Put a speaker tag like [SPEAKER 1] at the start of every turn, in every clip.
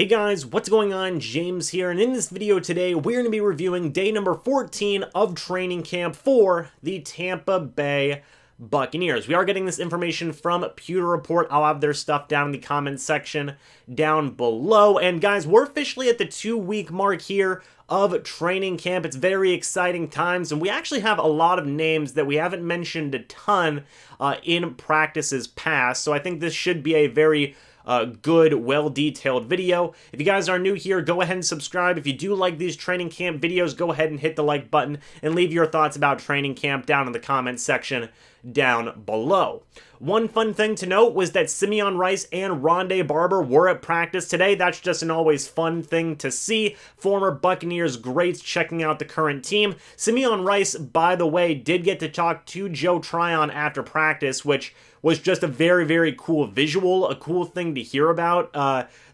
[SPEAKER 1] Hey guys, what's going on? James here, and in this video today, we're going to be reviewing day number 14 of training camp for the Tampa Bay Buccaneers. We are getting this information from Pewter Report. I'll have their stuff down in the comments section down below. And guys, we're officially at the 2-week mark here of training camp. It's very exciting times, and we actually have a lot of names that we haven't mentioned a ton in practices past. So I think this should be a very good, well-detailed video. If you guys are new here, go ahead and subscribe. If you do like these training camp videos, go ahead and hit the like button and leave your thoughts about training camp down in the comments section down below. One fun thing to note was that Simeon Rice and Rondé Barber were at practice today. That's just an always fun thing to see. Former Buccaneers greats checking out the current team. Simeon Rice, by the way, did get to talk to Joe Tryon after practice, which was just a very, very cool visual, a cool thing to hear about.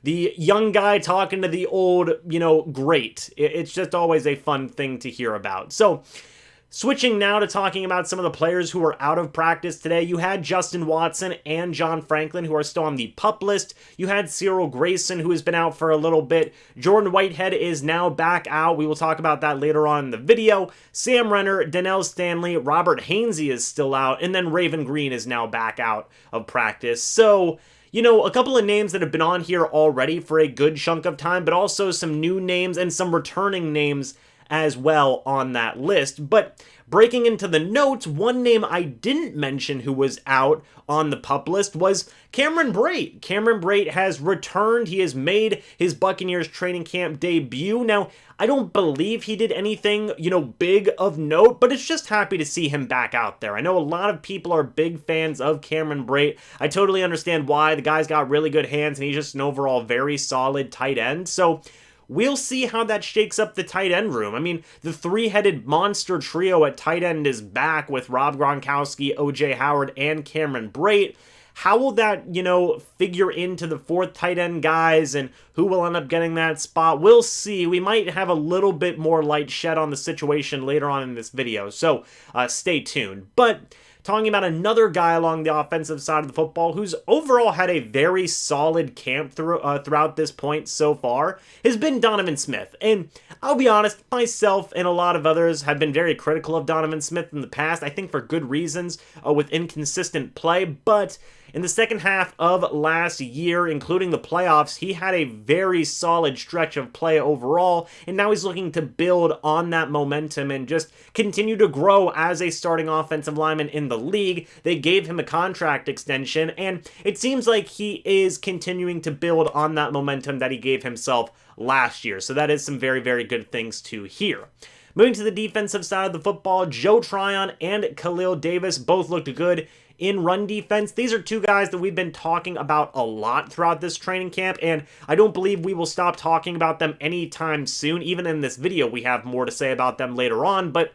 [SPEAKER 1] The young guy talking to the old, great. It's just always a fun thing to hear about. So, switching now to talking about some of the players who are out of practice today, you had Justin Watson and John Franklin, who are still on the PUP list. You had Cyril Grayson, who has been out for a little bit. Jordan Whitehead is now back out. We will talk about that later on in the video. Sam Renner, Donnell Stanley, Robert Hainsey is still out, and then Raven Green is now back out of practice. So, a couple of names that have been on here already for a good chunk of time, but also some new names and some returning names as well on that list. But breaking into the notes, one name I didn't mention who was out on the PUP list was Cameron Brate. Cameron Brate has returned. He has made his Buccaneers training camp debut. Now, I don't believe he did anything, big of note, but it's just happy to see him back out there. I know a lot of people are big fans of Cameron Brate. I totally understand why. The guy's got really good hands, and he's just an overall very solid tight end. So we'll see how that shakes up the tight end room. I mean, the three-headed monster trio at tight end is back with Rob Gronkowski, O.J. Howard, and Cameron Brate. How will that, figure into the fourth tight end guys, and who will end up getting that spot? We'll see. We might have a little bit more light shed on the situation later on in this video, so stay tuned. But talking about another guy along the offensive side of the football who's overall had a very solid camp throughout this point so far has been Donovan Smith. And I'll be honest, myself and a lot of others have been very critical of Donovan Smith in the past, I think for good reasons, with inconsistent play. But in the second half of last year, including the playoffs, he had a very solid stretch of play overall, and now he's looking to build on that momentum and just continue to grow as a starting offensive lineman in the league. They gave him a contract extension, and it seems like he is continuing to build on that momentum that he gave himself last year. So that is some very, very good things to hear. Moving to the defensive side of the football, Joe Tryon and Khalil Davis both looked good in run defense. These are two guys that we've been talking about a lot throughout this training camp, and I don't believe we will stop talking about them anytime soon. Even in this video, we have more to say about them later on, but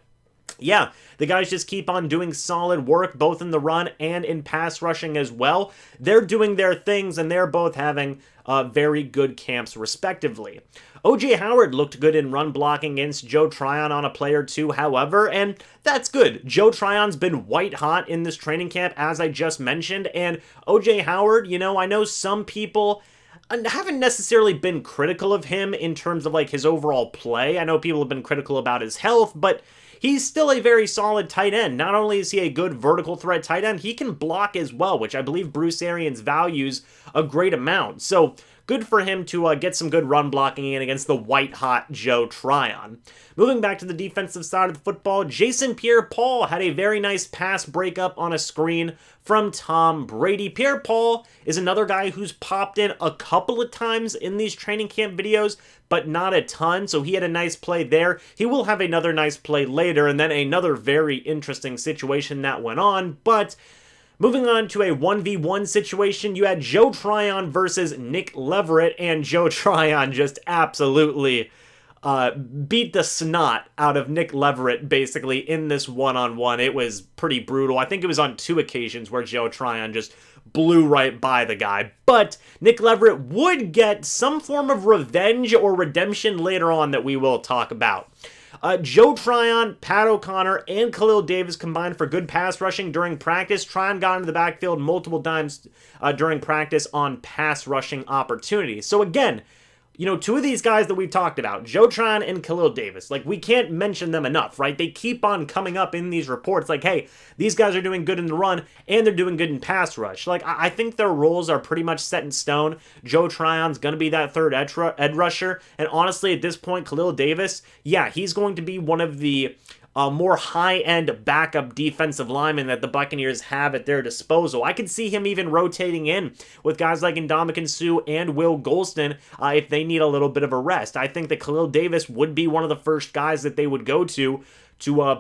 [SPEAKER 1] yeah, the guys just keep on doing solid work, both in the run and in pass rushing as well. They're doing their things, and they're both having very good camps, respectively. O.J. Howard looked good in run blocking against Joe Tryon on a play or two, however, and that's good. Joe Tryon's been white hot in this training camp, as I just mentioned, and O.J. Howard, I know some people haven't necessarily been critical of him in terms of his overall play. I know people have been critical about his health, but he's still a very solid tight end. Not only is he a good vertical threat tight end, he can block as well, which I believe Bruce Arians values a great amount. So good for him to get some good run blocking in against the white-hot Joe Tryon. Moving back to the defensive side of the football, Jason Pierre-Paul had a very nice pass breakup on a screen from Tom Brady. Pierre-Paul is another guy who's popped in a couple of times in these training camp videos, but not a ton, so he had a nice play there. He will have another nice play later, and then another very interesting situation that went on, but moving on to a 1v1 situation, you had Joe Tryon versus Nick Leverett, and Joe Tryon just absolutely beat the snot out of Nick Leverett, basically, in this one-on-one. It was pretty brutal. I think it was on 2 occasions where Joe Tryon just blew right by the guy. But Nick Leverett would get some form of revenge or redemption later on that we will talk about. Joe Tryon, Pat O'Connor, and Khalil Davis combined for good pass rushing during practice. Tryon got into the backfield multiple times during practice on pass rushing opportunities. So again, two of these guys that we've talked about, Joe Tryon and Khalil Davis, like, we can't mention them enough, right? They keep on coming up in these reports, like, hey, these guys are doing good in the run, and they're doing good in pass rush. Like, I think their roles are pretty much set in stone. Joe Tryon's going to be that third edge rusher, and honestly, at this point, Khalil Davis, yeah, he's going to be one of the more high-end backup defensive linemen that the Buccaneers have at their disposal. I could see him even rotating in with guys like Ndamukong Suh and Will Golston if they need a little bit of a rest. I think that Khalil Davis would be one of the first guys that they would go to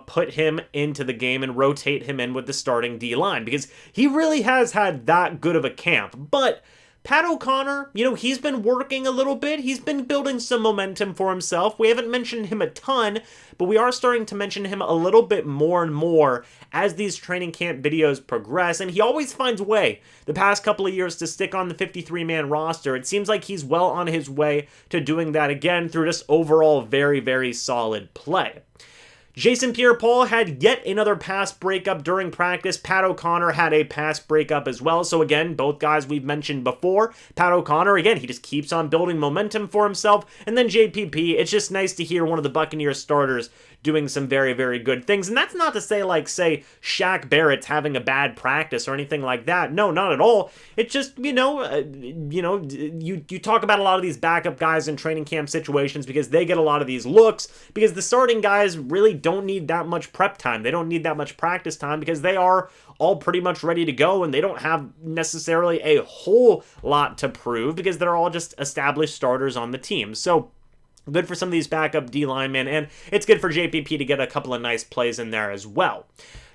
[SPEAKER 1] put him into the game and rotate him in with the starting D-line, because he really has had that good of a camp. But Pat O'Connor, he's been working a little bit. He's been building some momentum for himself. We haven't mentioned him a ton, but we are starting to mention him a little bit more and more as these training camp videos progress, and he always finds a way the past couple of years to stick on the 53-man roster. It seems like he's well on his way to doing that again through just overall very, very solid play. Jason Pierre-Paul had yet another pass breakup during practice. Pat O'Connor had a pass breakup as well. So again, both guys we've mentioned before. Pat O'Connor, again, he just keeps on building momentum for himself. And then JPP, it's just nice to hear one of the Buccaneers starters doing some very, very good things. And that's not to say, like, say, Shaq Barrett's having a bad practice or anything like that. No, not at all. It's just, you talk about a lot of these backup guys in training camp situations because they get a lot of these looks, because the starting guys really don't need that much prep time. They don't need that much practice time because they are all pretty much ready to go, and they don't have necessarily a whole lot to prove because they're all just established starters on the team. So good for some of these backup D linemen, and it's good for JPP to get a couple of nice plays in there as well.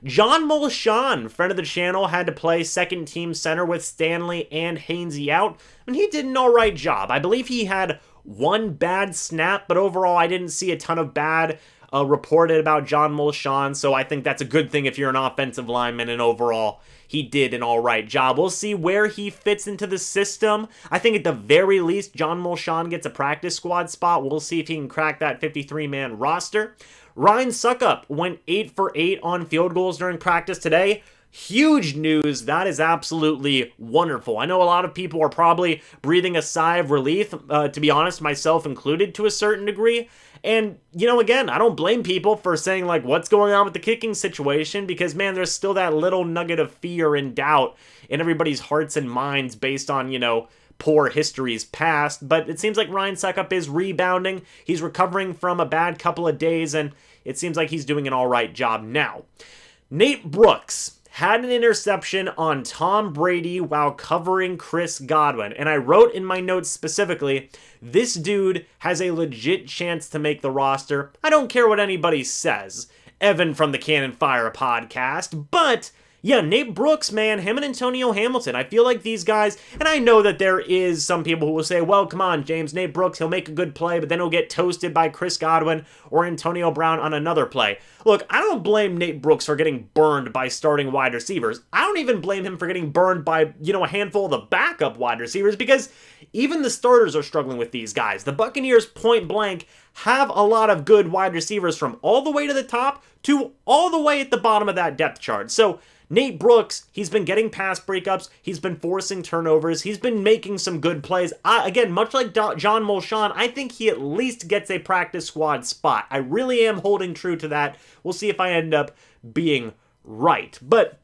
[SPEAKER 1] John Molchon, friend of the channel, had to play second team center with Stanley and Hainsey out, and he did an alright job. I believe he had one bad snap, but overall I didn't see a ton of bad reported about John Molchon, so I think that's a good thing if you're an offensive lineman, and overall he did an alright job. We'll see where he fits into the system. I think at the very least, John Molchon gets a practice squad spot. We'll see if he can crack that 53-man roster. Ryan Suckup went 8 for 8 on field goals during practice today. Huge news. That is absolutely wonderful. I know a lot of people are probably breathing a sigh of relief, to be honest, myself included to a certain degree. And, again, I don't blame people for saying, like, what's going on with the kicking situation, because, man, there's still that little nugget of fear and doubt in everybody's hearts and minds based on, poor histories past. But it seems like Ryan Suckup is rebounding. He's recovering from a bad couple of days, and it seems like he's doing an all right job now. Nate Brooks had an interception on Tom Brady while covering Chris Godwin. And I wrote in my notes specifically, this dude has a legit chance to make the roster. I don't care what anybody says. Evan from the Cannon Fire podcast. But yeah, Nate Brooks, man, him and Antonio Hamilton, I feel like these guys, and I know that there is some people who will say, well, come on, James, Nate Brooks, he'll make a good play, but then he'll get toasted by Chris Godwin or Antonio Brown on another play. Look, I don't blame Nate Brooks for getting burned by starting wide receivers. I don't even blame him for getting burned by, a handful of the backup wide receivers, because even the starters are struggling with these guys. The Buccaneers, point blank, have a lot of good wide receivers from all the way to the top to all the way at the bottom of that depth chart. So Nate Brooks, he's been getting pass breakups, he's been forcing turnovers, he's been making some good plays. Again, much like John Molchon, I think he at least gets a practice squad spot. I really am holding true to that. We'll see if I end up being right. But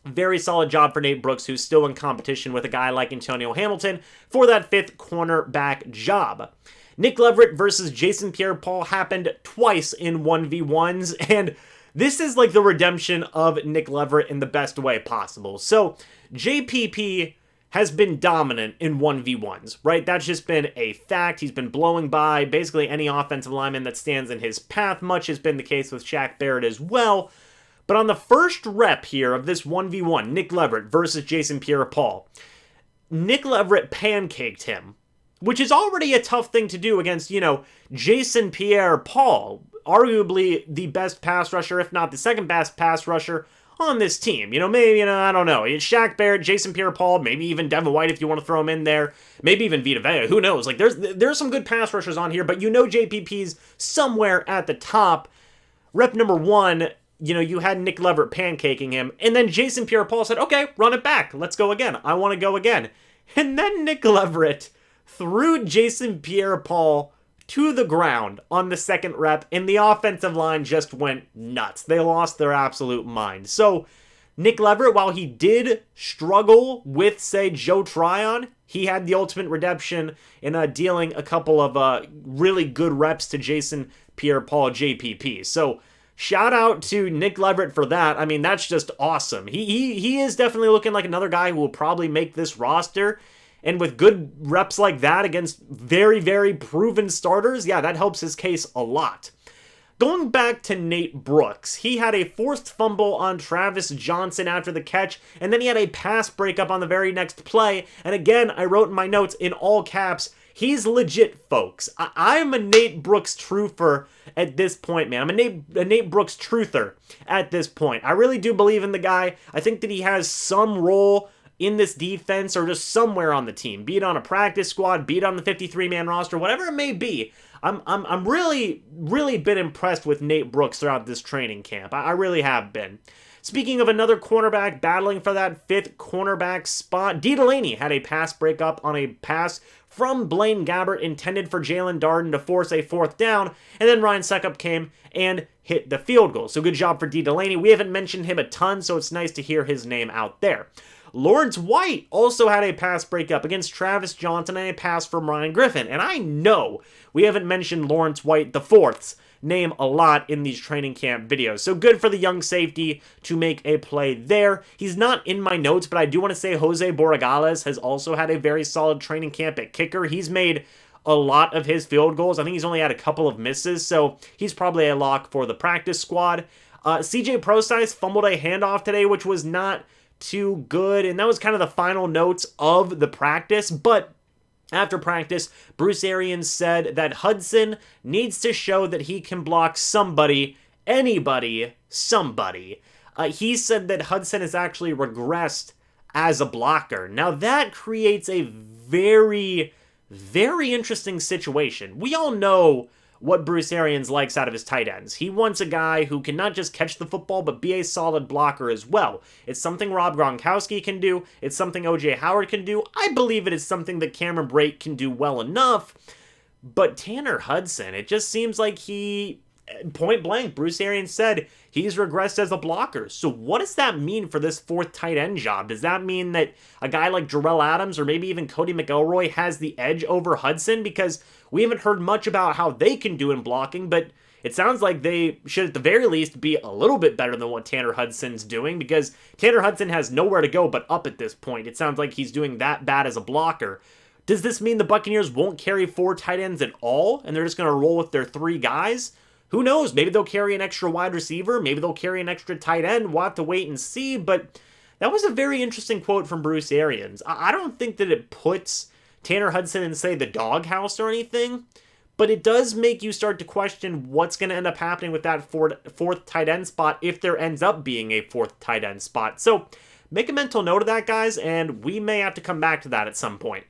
[SPEAKER 1] very solid job for Nate Brooks, who's still in competition with a guy like Antonio Hamilton for that fifth cornerback job. Nick Leverett versus Jason Pierre-Paul happened twice in 1v1s, and this is like the redemption of Nick Leverett in the best way possible. So JPP has been dominant in 1v1s, right? That's just been a fact. He's been blowing by basically any offensive lineman that stands in his path. Much has been the case with Shaq Barrett as well. But on the first rep here of this 1v1, Nick Leverett versus Jason Pierre-Paul, Nick Leverett pancaked him, which is already a tough thing to do against, Jason Pierre-Paul, arguably the best pass rusher, if not the second best pass rusher on this team. Maybe, I don't know. It's Shaq Barrett, Jason Pierre-Paul, maybe even Devin White if you want to throw him in there. Maybe even Vita Vea. Who knows? Like, there's some good pass rushers on here, but JPP's somewhere at the top. Rep number 1, you had Nick Leverett pancaking him, and then Jason Pierre-Paul said, okay, run it back. Let's go again. I want to go again. And then Nick Leverett threw Jason Pierre-Paul to the ground on the second rep, and the offensive line just went nuts. They lost their absolute mind. So Nick Leverett, while he did struggle with, say, Joe Tryon, he had the ultimate redemption in dealing a couple of really good reps to Jason Pierre-Paul, JPP. So shout out to Nick Leverett for that. I mean, that's just awesome. He is definitely looking like another guy who will probably make this roster. And with good reps like that against very, very proven starters, yeah, that helps his case a lot. Going back to Nate Brooks, he had a forced fumble on Travis Johnson after the catch, and then he had a pass breakup on the very next play. And again, I wrote in my notes in all caps, he's legit, folks. I'm a Nate Brooks truther at this point, man. I'm a Nate Brooks truther at this point. I really do believe in the guy. I think that he has some role in this defense or just somewhere on the team, be it on a practice squad, be it on the 53-man roster, whatever it may be. I'm really been impressed with Nate Brooks throughout this training camp. I really have been. Speaking of another cornerback battling for that fifth cornerback spot, D. Delaney had a pass breakup on a pass from Blaine Gabbert intended for Jalen Darden to force a fourth down, and then Ryan Suckup came and hit the field goal. So good job for D. Delaney. We haven't mentioned him a ton, so it's nice to hear his name out there. Lawrence White also had a pass breakup against Travis Johnson and a pass from Ryan Griffin. And I know we haven't mentioned Lawrence White IV's name a lot in these training camp videos. So good for the young safety to make a play there. He's not in my notes, but I do want to say Jose Borregales has also had a very solid training camp at kicker. He's made a lot of his field goals. I think he's only had a couple of misses, so he's probably a lock for the practice squad. CJ Prosise fumbled a handoff today, which was not too good, and that was kind of the final notes of the practice. But after practice, Bruce Arians said that Hudson needs to show that he can block somebody, anybody, somebody. He said that Hudson has actually regressed as a blocker. Now that creates a very, very interesting situation. We all know what Bruce Arians likes out of his tight ends. He wants a guy who can not just catch the football, but be a solid blocker as well. It's something Rob Gronkowski can do. It's something O.J. Howard can do. I believe it is something that Cameron Brate can do well enough. But Tanner Hudson, it just seems like he, point blank, Bruce Arians said he's regressed as a blocker. So what does that mean for this fourth tight end job? Does that mean that a guy like Jarrell Adams or maybe even Cody McElroy has the edge over Hudson? Because we haven't heard much about how they can do in blocking, but it sounds like they should at the very least be a little bit better than what Tanner Hudson's doing, because Tanner Hudson has nowhere to go but up at this point. It sounds like he's doing that bad as a blocker. Does this mean the Buccaneers won't carry four tight ends at all, and they're just going to roll with their three guys? Who knows? Maybe they'll carry an extra wide receiver. Maybe they'll carry an extra tight end. We'll have to wait and see, but that was a very interesting quote from Bruce Arians. I don't think that it puts Tanner Hudson in, say, the doghouse or anything, but it does make you start to question what's going to end up happening with that fourth tight end spot if there ends up being a fourth tight end spot. So make a mental note of that, guys, and we may have to come back to that at some point.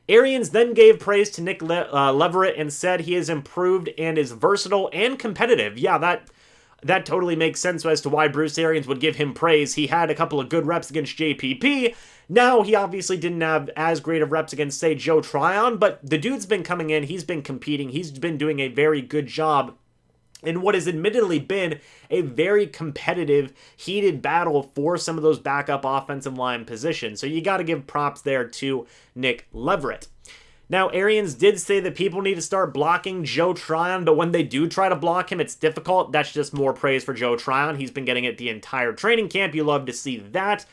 [SPEAKER 1] Arians then gave praise to Nick Leverett and said he has improved and is versatile and competitive. Yeah, that totally makes sense as to why Bruce Arians would give him praise. He had a couple of good reps against JPP. Now, he obviously didn't have as great of reps against, say, Joe Tryon, but the dude's been coming in, he's been competing, he's been doing a very good job in what has admittedly been a very competitive, heated battle for some of those backup offensive line positions. So you got to give props there to Nick Leverett. Now, Arians did say that people need to start blocking Joe Tryon, but when they do try to block him, it's difficult. That's just more praise for Joe Tryon. He's been getting it the entire training camp. You love to see that.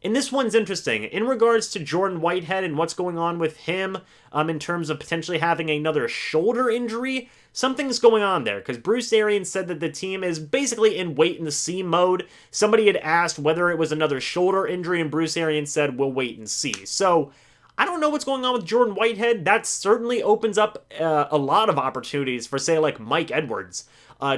[SPEAKER 1] And this one's interesting. In regards to Jordan Whitehead and what's going on with him in terms of potentially having another shoulder injury, something's going on there, because Bruce Arians said that the team is basically in wait-and-see mode. Somebody had asked whether it was another shoulder injury, and Bruce Arians said, we'll wait and see. So I don't know what's going on with Jordan Whitehead. That certainly opens up a lot of opportunities for, say, like Mike Edwards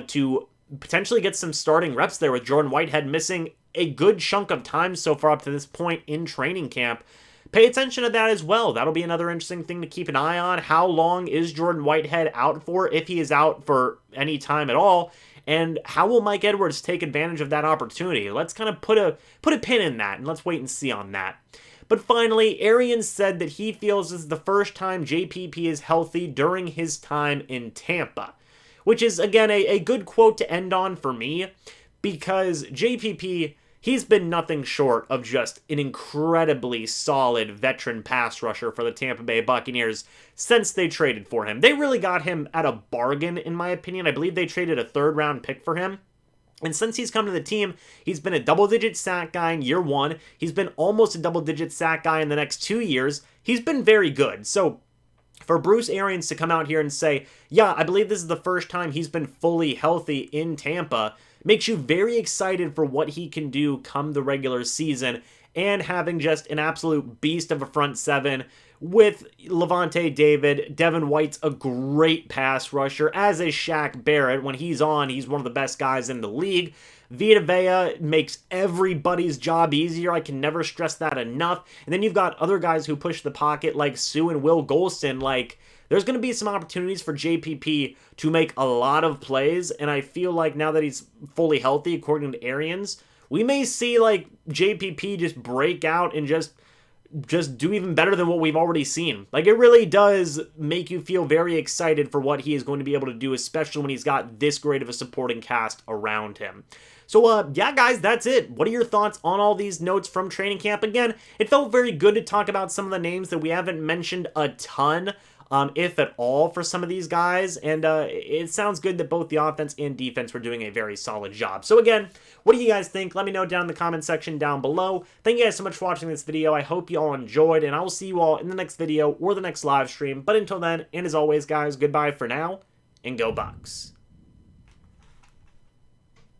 [SPEAKER 1] to potentially get some starting reps there with Jordan Whitehead missing a good chunk of time so far up to this point in training camp. Pay attention to that as well. That'll be another interesting thing to keep an eye on. How long is Jordan Whitehead out for, if he is out for any time at all? And how will Mike Edwards take advantage of that opportunity? Let's kind of put a pin in that, and let's wait and see on that. But finally, Arians said that he feels this is the first time JPP is healthy during his time in Tampa, which is, again, a good quote to end on for me, because JPP, he's been nothing short of just an incredibly solid veteran pass rusher for the Tampa Bay Buccaneers since they traded for him. They really got him at a bargain, in my opinion. I believe they traded a third-round pick for him. And since he's come to the team, he's been a double-digit sack guy in year 1. He's been almost a double-digit sack guy in the next 2 years. He's been very good. So for Bruce Arians to come out here and say, yeah, I believe this is the first time he's been fully healthy in Tampa, makes you very excited for what he can do come the regular season, and having just an absolute beast of a front seven with Levante David. Devin White's a great pass rusher, as is Shaq Barrett. When he's on, he's one of the best guys in the league. Vita Vea makes everybody's job easier. I can never stress that enough. And then you've got other guys who push the pocket like Sue and Will Golston. Like, there's going to be some opportunities for JPP to make a lot of plays, and I feel like now that he's fully healthy, according to Arians, we may see like JPP just break out and just do even better than what we've already seen. Like, it really does make you feel very excited for what he is going to be able to do, especially when he's got this great of a supporting cast around him. So, yeah, guys, that's it. What are your thoughts on all these notes from training camp? Again, it felt very good to talk about some of the names that we haven't mentioned a ton, if at all, for some of these guys. And it sounds good that both the offense and defense were doing a very solid job. So again, what do you guys think? Let me know down in the comment section down below. Thank you guys so much for watching this video. I hope you all enjoyed, and I will see you all in the next video or the next live stream. But until then, and as always, guys, goodbye for now, and go Bucs.